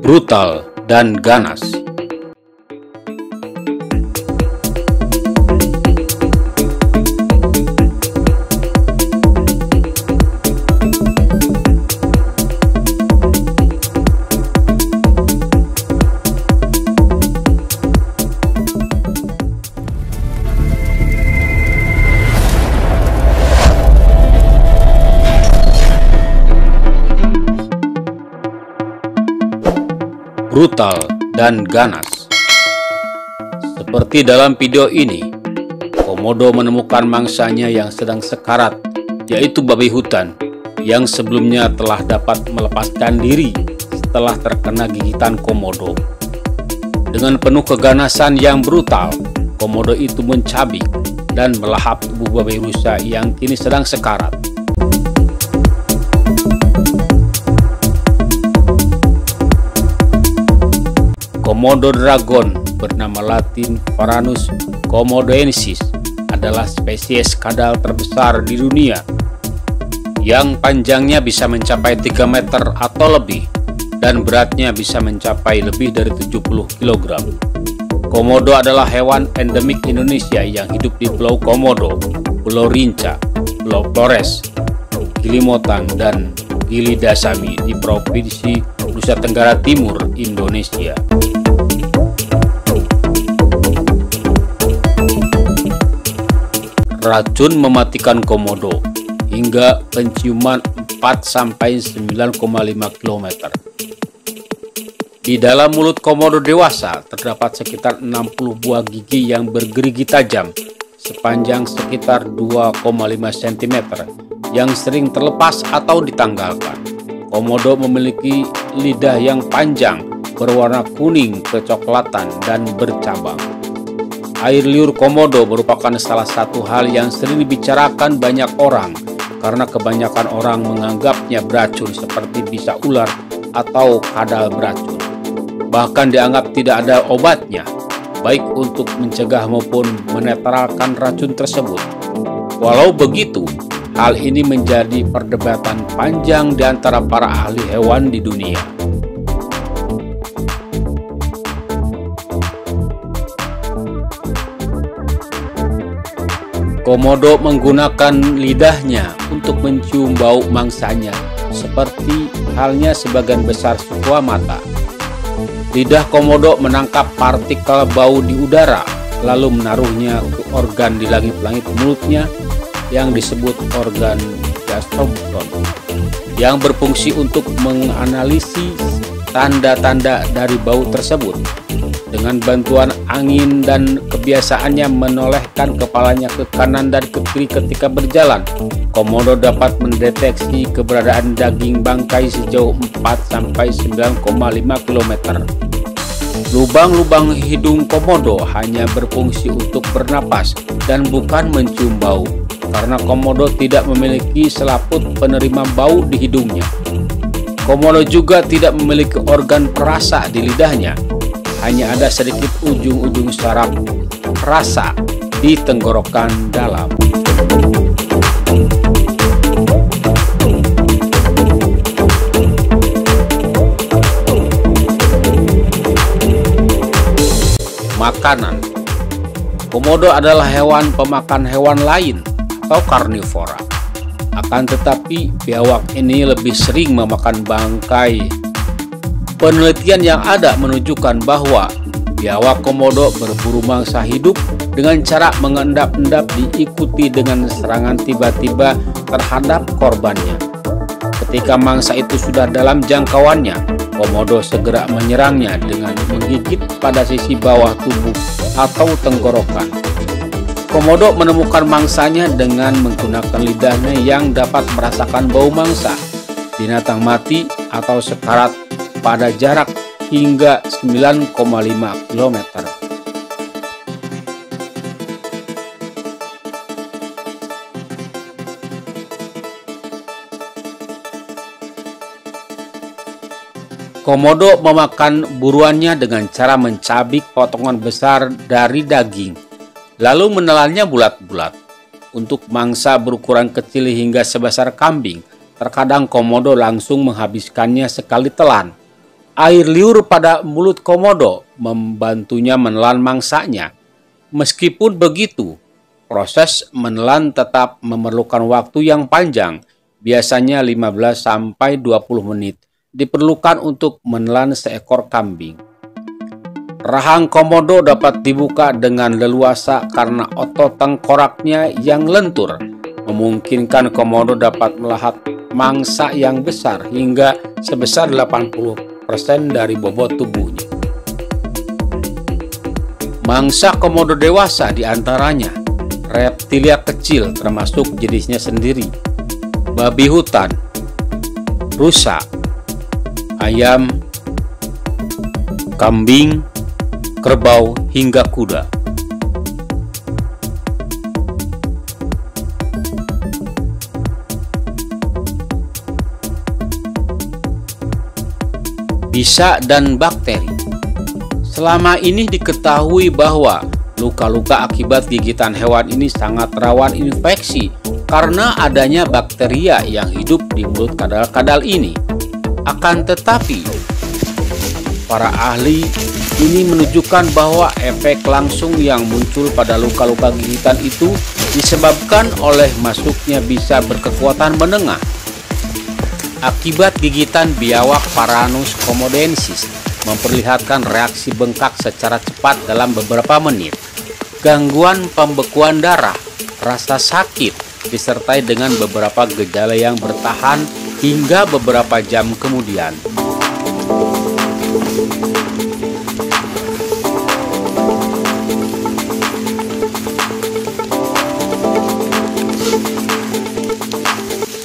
brutal dan ganas. Brutal dan ganas. Seperti dalam video ini, komodo menemukan mangsanya yang sedang sekarat, yaitu babi hutan yang sebelumnya telah dapat melepaskan diri setelah terkena gigitan komodo. Dengan penuh keganasan yang brutal, komodo itu mencabik dan melahap tubuh babi rusa yang kini sedang sekarat. Komodo dragon bernama Latin Varanus komodoensis adalah spesies kadal terbesar di dunia yang panjangnya bisa mencapai 3 meter atau lebih dan beratnya bisa mencapai lebih dari 70 kg. Komodo adalah hewan endemik Indonesia yang hidup di Pulau Komodo, Pulau Rinca, Pulau Flores, Gili Motang, dan Gili Dasami di Provinsi Nusa Tenggara Timur, Indonesia. Racun mematikan komodo hingga penciuman 4-9,5 km. Di dalam mulut komodo dewasa terdapat sekitar 60 buah gigi yang bergerigi tajam sepanjang sekitar 2,5 cm yang sering terlepas atau ditanggalkan. Komodo memiliki lidah yang panjang berwarna kuning kecoklatan dan bercabang. Air liur komodo merupakan salah satu hal yang sering dibicarakan banyak orang karena kebanyakan orang menganggapnya beracun seperti bisa ular atau kadal beracun. Bahkan dianggap tidak ada obatnya, baik untuk mencegah maupun menetralkan racun tersebut. Walau begitu, hal ini menjadi perdebatan panjang di antara para ahli hewan di dunia. Komodo menggunakan lidahnya untuk mencium bau mangsanya, seperti halnya sebagian besar squamata. Lidah komodo menangkap partikel bau di udara, lalu menaruhnya ke organ di langit-langit mulutnya yang disebut organ gastrobuton, yang berfungsi untuk menganalisis tanda-tanda dari bau tersebut. Dengan bantuan angin dan kebiasaannya menolehkan kepalanya ke kanan dan ke kiri ketika berjalan, komodo dapat mendeteksi keberadaan daging bangkai sejauh 4-9,5 km. Lubang-lubang hidung komodo hanya berfungsi untuk bernapas dan bukan mencium bau, karena komodo tidak memiliki selaput penerima bau di hidungnya. Komodo juga tidak memiliki organ perasa di lidahnya. Hanya ada sedikit ujung-ujung saraf rasa di tenggorokan dalam. Makanan. Komodo adalah hewan pemakan hewan lain atau karnivora. Akan tetapi biawak ini lebih sering memakan bangkai. Penelitian yang ada menunjukkan bahwa biawak komodo berburu mangsa hidup dengan cara mengendap-endap diikuti dengan serangan tiba-tiba terhadap korbannya. Ketika mangsa itu sudah dalam jangkauannya, komodo segera menyerangnya dengan menggigit pada sisi bawah tubuh atau tenggorokan. Komodo menemukan mangsanya dengan menggunakan lidahnya yang dapat merasakan bau mangsa. Binatang mati atau sekarat pada jarak hingga 9,5 km. Komodo memakan buruannya dengan cara mencabik potongan besar dari daging, lalu menelannya bulat-bulat. Untuk mangsa berukuran kecil hingga sebesar kambing, terkadang komodo langsung menghabiskannya sekali telan. Air liur pada mulut komodo membantunya menelan mangsanya. Meskipun begitu, proses menelan tetap memerlukan waktu yang panjang, biasanya 15-20 menit, diperlukan untuk menelan seekor kambing. Rahang komodo dapat dibuka dengan leluasa karena otot tengkoraknya yang lentur, memungkinkan komodo dapat melahap mangsa yang besar hingga sebesar 80% dari bobot tubuhnya. Mangsa komodo dewasa diantaranya reptilia kecil termasuk jenisnya sendiri, babi hutan, rusa, ayam, kambing, kerbau, hingga kuda. Bisa dan bakteri. Selama ini diketahui bahwa luka-luka akibat gigitan hewan ini sangat rawan infeksi karena adanya bakteria yang hidup di mulut kadal-kadal ini. Akan tetapi, para ahli ini menunjukkan bahwa efek langsung yang muncul pada luka-luka gigitan itu disebabkan oleh masuknya bisa berkekuatan menengah. Akibat gigitan biawak Varanus komodensis memperlihatkan reaksi bengkak secara cepat dalam beberapa menit, gangguan pembekuan darah, rasa sakit, disertai dengan beberapa gejala yang bertahan hingga beberapa jam kemudian.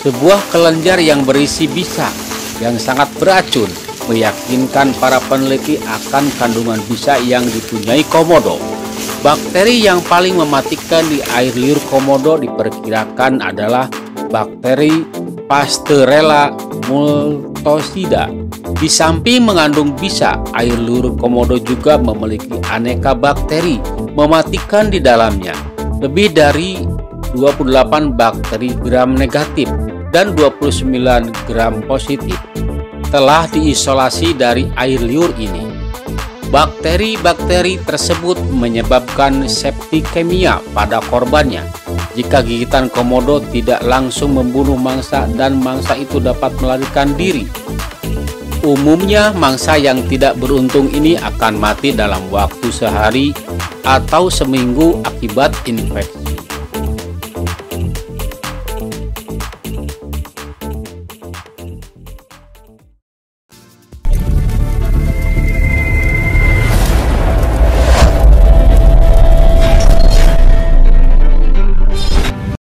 Sebuah kelenjar yang berisi bisa yang sangat beracun meyakinkan para peneliti akan kandungan bisa yang dipunyai komodo. Bakteri yang paling mematikan di air liur komodo diperkirakan adalah bakteri Pasteurella multocida. Di samping mengandung bisa, air liur komodo juga memiliki aneka bakteri mematikan di dalamnya. Lebih dari 28 bakteri gram negatif dan 29 gram positif telah diisolasi dari air liur ini. Bakteri-bakteri tersebut menyebabkan septikemia pada korbannya. Jika gigitan komodo tidak langsung membunuh mangsa dan mangsa itu dapat melarikan diri. Umumnya mangsa yang tidak beruntung ini akan mati dalam waktu sehari atau seminggu akibat infeksi.